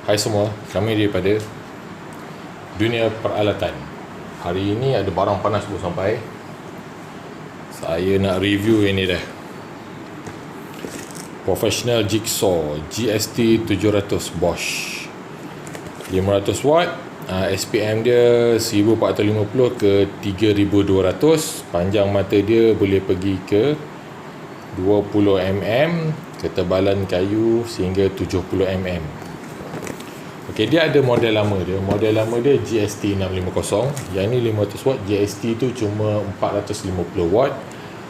Hai semua, kami daripada Dunia Peralatan. Hari ini ada barang panas baru sampai. Saya nak review ini dah. Professional jigsaw GST 700 Bosch 500 watt. SPM dia 1450 ke 3200. Panjang mata dia boleh pergi ke 20 mm. Ketebalan kayu sehingga 70 mm. Okey, dia ada model lama dia. Model lama dia GST 650. Yang ni 500 watt. GST tu cuma 450 watt.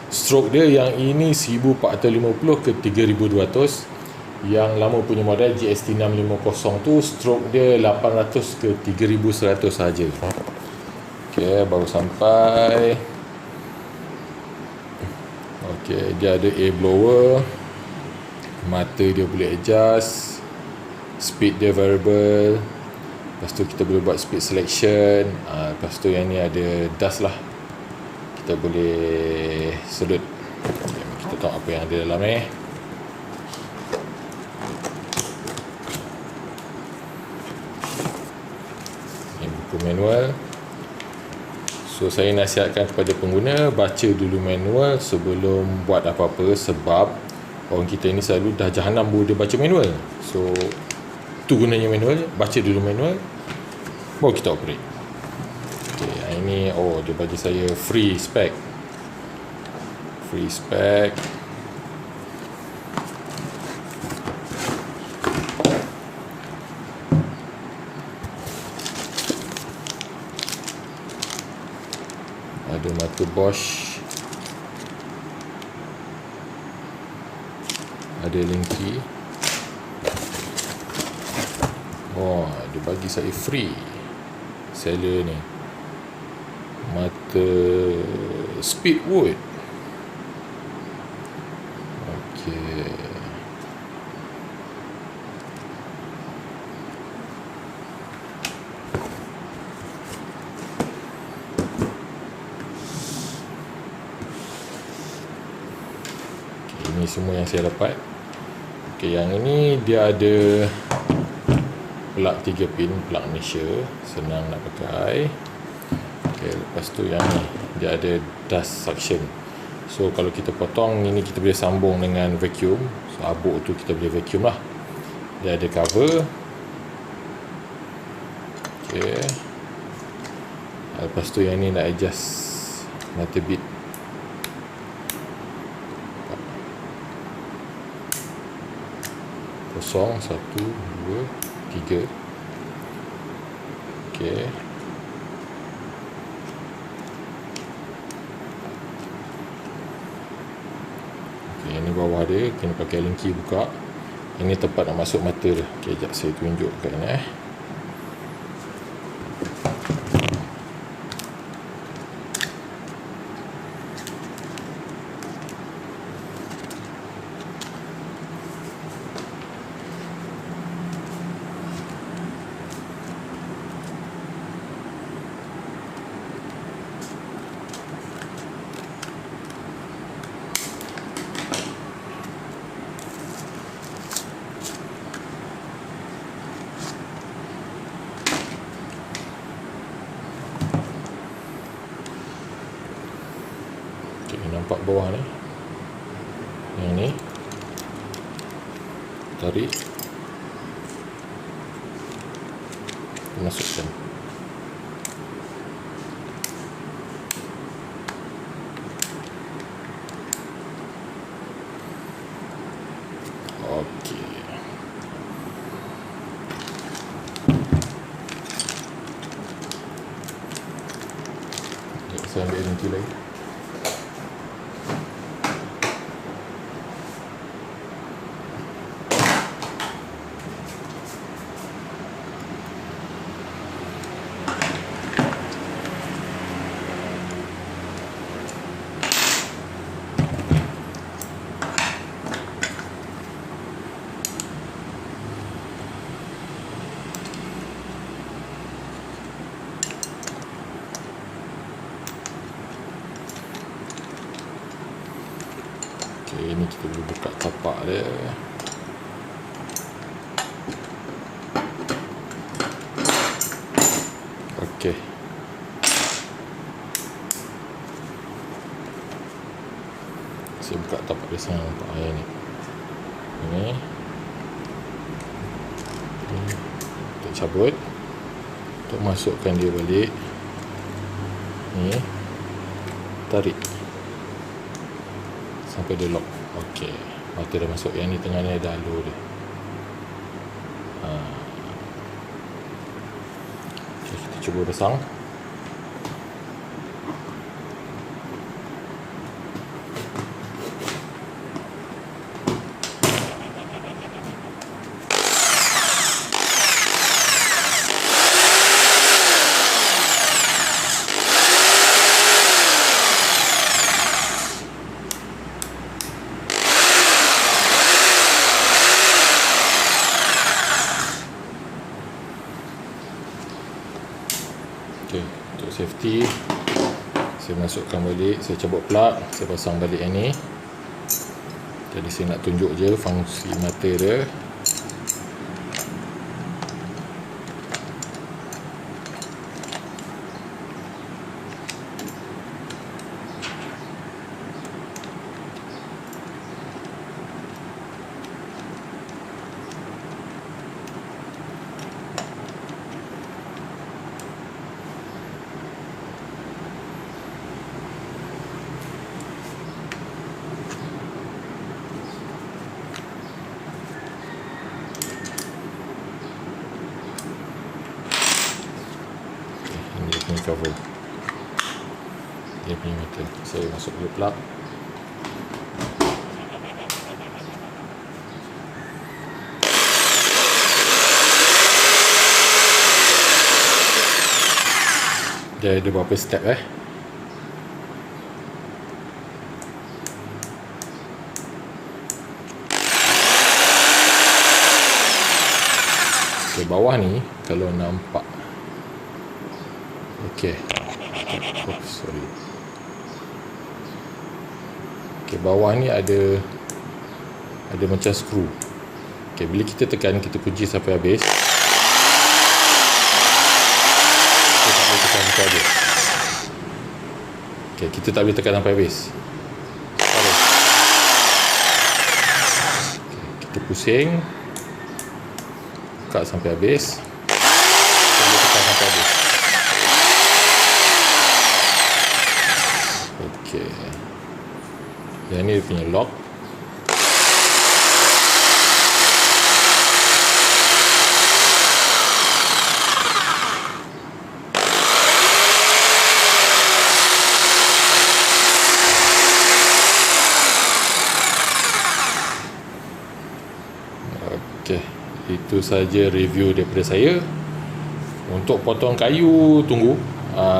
Stroke dia yang ini 1450 ke 3200. Yang lama punya model GST 650 tu stroke dia 800 ke 3100 saja. Okey, baru sampai. Okey, dia ada air blower. Mata dia boleh adjust. Speed dia variable. Lepas tu kita boleh buat speed selection. Lepas tu yang ni ada dust lah, kita boleh sedut. Okay, kita tahu apa yang ada dalam ni. Ini buku manual. So saya nasihatkan kepada pengguna, baca dulu manual sebelum buat apa-apa. Sebab orang kita ni selalu dah jahanam baru dia baca manual. So tu gunanya manual. Baca dulu manual, baru kita operate. Okay, ini dia bagi saya free spec. Ada mata Bosch, ada linki. Dia bagi saya free seller ni. Mata Speedwood. Okey. Ini semua yang saya dapat. Okey, yang ini dia ada plug 3 pin, plug Malaysia, senang nak pakai. Okay, lepas tu yang ni dia ada dust suction. So kalau kita potong ini, kita boleh sambung dengan vacuum. So abuk tu kita boleh vacuum lah. Dia ada cover. Okay. Lepas tu yang ni nak adjust mata bit. Kosong, 1, 2, 3. Okey. Okey, ini bawah dia kena pakai linki buka. Ini tempat nak masuk mata dia. Okey, jap saya tunjukkan nampak bawah ni. Yang ni tarik, masukkan. Okey. Saya ambil linki lagi. Okey, ni kita boleh buka tapak dia. dia senang nampak ni. Ini untuk cabut, untuk masukkan dia balik. Ni tarik sampai dia lock. Okey, mata dah masuk. Yang ni tengah ni ada alur dia. Okay, kita cuba pasang. Okay, untuk safety saya masukkan balik, saya cabut plug, saya pasang balik yang ni. Jadi saya nak tunjuk je fungsi mata dia. Dia punya cover, dia punya mata. Saya masuk dulu plug. Dia ada berapa step Di bawah ni kalau nampak, okey, sorry. Okey, bawah ni ada macam skru. Okey, bila kita tekan, kita kunci sampai habis. Kita tak boleh tekan sampai habis. Okey, kita tak boleh tekan sampai habis. Okay, kita pusing, buka sampai habis. Kita boleh tekan sampai habis. Okey, yang ni dia punya lock. Okey, itu saja review daripada saya. Untuk potong kayu, tunggu.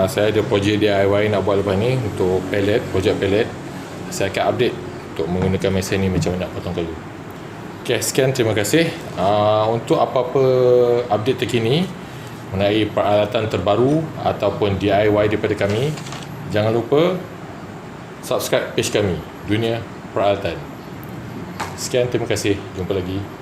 Saya ada projek DIY nak buat lepas ni untuk pellet, projek pellet. Saya akan update untuk menggunakan mesin ni macam mana nak potong kayu. Okay, sekian, terima kasih. Untuk apa-apa update terkini mengenai peralatan terbaru ataupun DIY daripada kami, jangan lupa subscribe page kami, Dunia Peralatan. Sekian, terima kasih. Jumpa lagi.